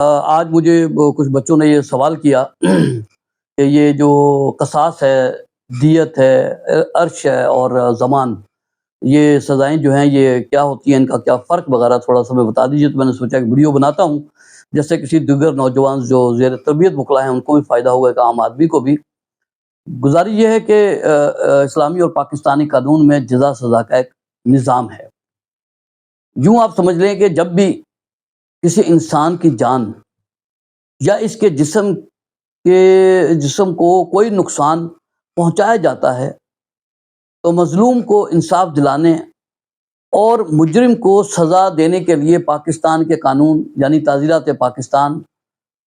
آج مجھے کچھ بچوں نے یہ سوال کیا کہ یہ جو قصاص ہے، دیت ہے، عرش ہے اور زمان، یہ سزائیں جو ہیں یہ کیا ہوتی ہیں، ان کا کیا فرق وغیرہ تھوڑا سا میں بتا دیجیے۔ تو میں نے سوچا کہ ویڈیو بناتا ہوں، جس سے کسی دیگر نوجوان جو زیر تربیت بکلا ہیں ان کو بھی فائدہ ہوگا، ایک عام آدمی کو بھی۔ گزارش یہ ہے کہ اسلامی اور پاکستانی قانون میں جزا سزا کا ایک نظام ہے۔ یوں آپ سمجھ لیں کہ جب بھی کسی انسان کی جان یا اس کے جسم کو کوئی نقصان پہنچایا جاتا ہے تو مظلوم کو انصاف دلانے اور مجرم کو سزا دینے کے لیے پاکستان کے قانون یعنی تعزیرات پاکستان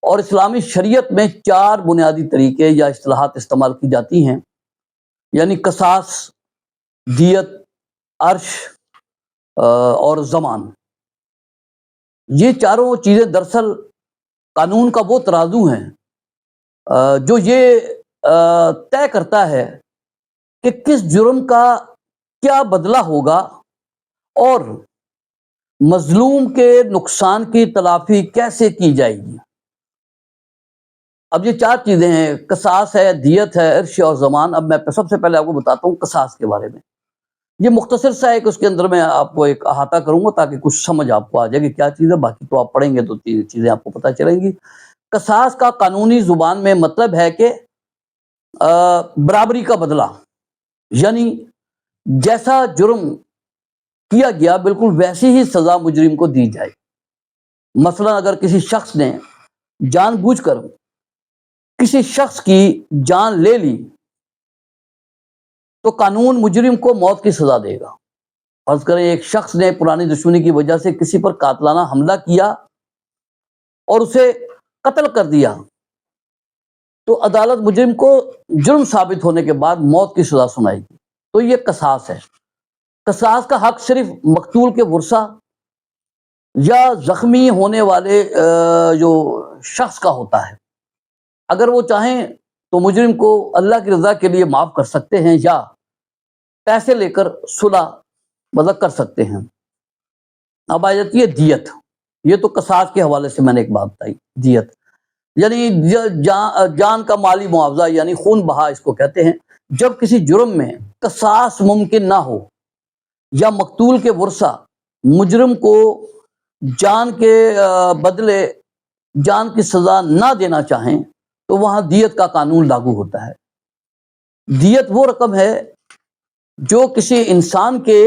اور اسلامی شریعت میں 4 بنیادی طریقے یا اصطلاحات استعمال کی جاتی ہیں، یعنی قصاص، دیت، عرش اور زمان۔ یہ چاروں چیزیں دراصل قانون کا وہ ترازو ہیں جو یہ طے کرتا ہے کہ کس جرم کا کیا بدلہ ہوگا اور مظلوم کے نقصان کی تلافی کیسے کی جائے گی۔ اب یہ 4 چیزیں ہیں، قصاص ہے، دیت ہے، عرش اور زمان۔ اب میں سب سے پہلے آپ کو بتاتا ہوں قصاص کے بارے میں۔ یہ مختصر سا ہے کہ اس کے اندر میں آپ کو ایک احاطہ کروں گا تاکہ کچھ سمجھ آپ کو آ جائے کہ کیا چیز ہے، باقی تو آپ پڑھیں گے تو 3 چیزیں آپ کو پتہ چلیں گی۔ قصاص کا قانونی زبان میں مطلب ہے کہ برابری کا بدلہ، یعنی جیسا جرم کیا گیا بالکل ویسی ہی سزا مجرم کو دی جائے۔ مثلا اگر کسی شخص نے جان بوجھ کر کسی شخص کی جان لے لی تو قانون مجرم کو موت کی سزا دے گا۔ فرض کریں ایک شخص نے پرانی دشمنی کی وجہ سے کسی پر قاتلانہ حملہ کیا اور اسے قتل کر دیا تو عدالت مجرم کو جرم ثابت ہونے کے بعد موت کی سزا سنائے گی۔ تو یہ قصاص ہے۔ قصاص کا حق صرف مقتول کے ورثہ یا زخمی ہونے والے جو شخص کا ہوتا ہے۔ اگر وہ چاہیں تو مجرم کو اللہ کی رضا کے لیے معاف کر سکتے ہیں یا پیسے لے کر صلح کر سکتے ہیں۔ اب آ جاتی ہے دیت۔ یہ تو قصاص کے حوالے سے میں نے ایک بات بتائی، دیت یعنی جان کا مالی معاوضہ، یعنی خون بہا اس کو کہتے ہیں۔ جب کسی جرم میں قصاص ممکن نہ ہو یا مقتول کے ورثہ مجرم کو جان کے بدلے جان کی سزا نہ دینا چاہیں تو وہاں دیت کا قانون لاگو ہوتا ہے۔ دیت وہ رقم ہے جو کسی انسان کے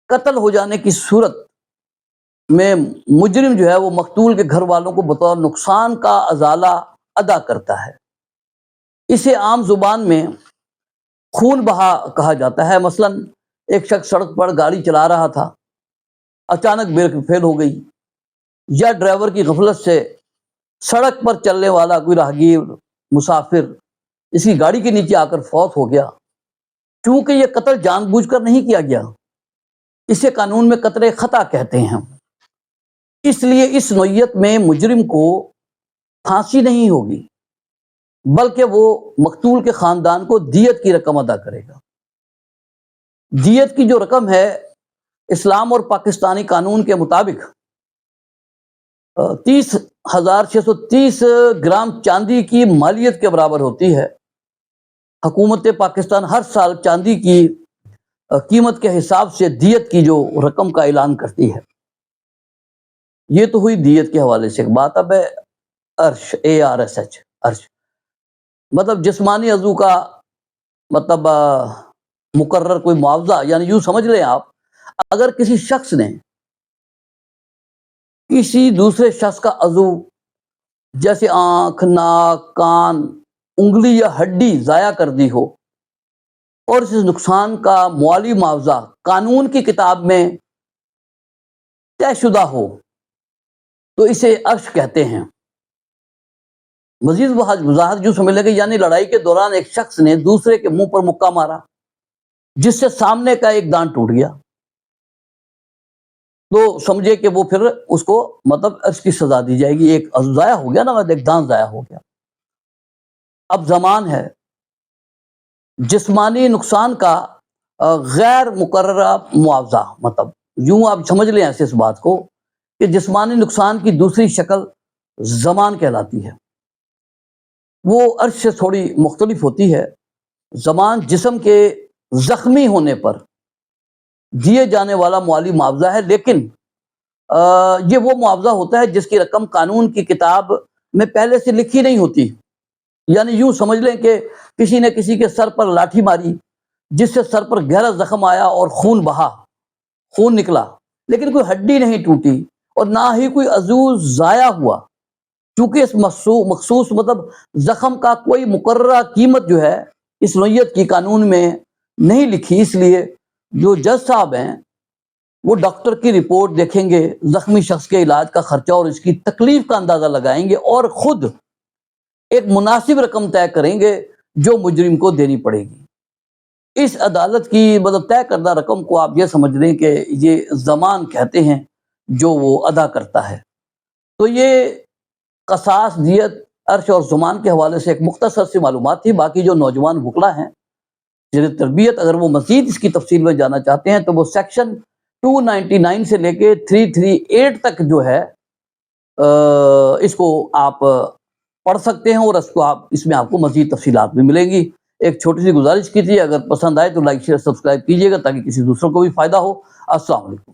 قتل ہو جانے کی صورت میں مجرم جو ہے وہ مقتول کے گھر والوں کو بطور نقصان کا ازالہ ادا کرتا ہے۔ اسے عام زبان میں خون بہا کہا جاتا ہے۔ مثلا ایک شخص سڑک پر گاڑی چلا رہا تھا، اچانک بریک فیل ہو گئی، یا ڈرائیور کی غفلت سے سڑک پر چلنے والا کوئی راہگیر مسافر اس کی گاڑی کے نیچے آ کر فوت ہو گیا۔ چونکہ یہ قتل جان بوجھ کر نہیں کیا گیا، اسے قانون میں قتل خطا کہتے ہیں، اس لیے اس نوعیت میں مجرم کو پھانسی نہیں ہوگی بلکہ وہ مقتول کے خاندان کو دیت کی رقم ادا کرے گا۔ دیت کی جو رقم ہے اسلام اور پاکستانی قانون کے مطابق 30,630 گرام چاندی کی مالیت کے برابر ہوتی ہے۔ حکومت پاکستان ہر سال چاندی کی قیمت کے حساب سے دیت کی جو رقم کا اعلان کرتی ہے۔ یہ تو ہوئی دیت کے حوالے سے ایک بات۔ اب ہے عرش، ARSH، عرش مطلب جسمانی عضو کا مقرر کوئی معاوضہ، یعنی یوں سمجھ لیں آپ، اگر کسی شخص نے کسی دوسرے شخص کا عضو جیسے آنکھ، ناک، کان، انگلی یا ہڈی ضائع کر دی ہو اور اس نقصان کا مالی معاوضہ قانون کی کتاب میں طے شدہ ہو تو اسے عرش کہتے ہیں۔ مزید وضاحت جو سمجھ لیں کہ یعنی لڑائی کے دوران ایک شخص نے دوسرے کے منہ پر مکہ مارا جس سے سامنے کا ایک دانت ٹوٹ گیا تو سمجھے کہ وہ پھر اس کو عرش کی سزا دی جائے گی۔ ایک عضو ضائع ہو گیا نا، ایک دانت ضائع ہو گیا۔ اب زمان ہے جسمانی نقصان کا غیر مقررہ معاوضہ، یوں آپ سمجھ لیں ایسے اس بات کو کہ جسمانی نقصان کی دوسری شکل زمان کہلاتی ہے، وہ عرش سے تھوڑی مختلف ہوتی ہے۔ زمان جسم کے زخمی ہونے پر دیے جانے والا مالی معاوضہ ہے، لیکن یہ وہ معاوضہ ہوتا ہے جس کی رقم قانون کی کتاب میں پہلے سے لکھی نہیں ہوتی۔ یعنی یوں سمجھ لیں کہ کسی نے کسی کے سر پر لاٹھی ماری، جس سے سر پر گہرا زخم آیا اور خون بہا، خون نکلا، لیکن کوئی ہڈی نہیں ٹوٹی اور نہ ہی کوئی عضو ضائع ہوا، چونکہ اس مخصوص مطلب زخم کا کوئی مقررہ قیمت جو ہے اس نوعیت کی قانون میں نہیں لکھی، اس لیے جو جج صاحب ہیں وہ ڈاکٹر کی رپورٹ دیکھیں گے، زخمی شخص کے علاج کا خرچہ اور اس کی تکلیف کا اندازہ لگائیں گے اور خود ایک مناسب رقم طے کریں گے جو مجرم کو دینی پڑے گی۔ اس عدالت کی مطلب طے کردہ رقم کو آپ یہ سمجھ لیں کہ یہ زمان کہتے ہیں جو وہ ادا کرتا ہے۔ تو یہ قصاص، دیت، عرش اور زمان کے حوالے سے ایک مختصر سی معلومات تھی۔ باقی جو نوجوان وکلا ہیں زیر تربیت، اگر وہ مزید اس کی تفصیل میں جانا چاہتے ہیں تو وہ سیکشن 299 سے لے کے 338 تک جو ہے اس کو آپ پڑھ سکتے ہیں، اور اس میں آپ کو مزید تفصیلات بھی ملیں گی۔ ایک چھوٹی سی گزارش کی تھی، اگر پسند آئے تو لائک شیئر سبسکرائب کیجیے گا تاکہ کسی دوسروں کو بھی فائدہ ہو۔ السلام علیکم۔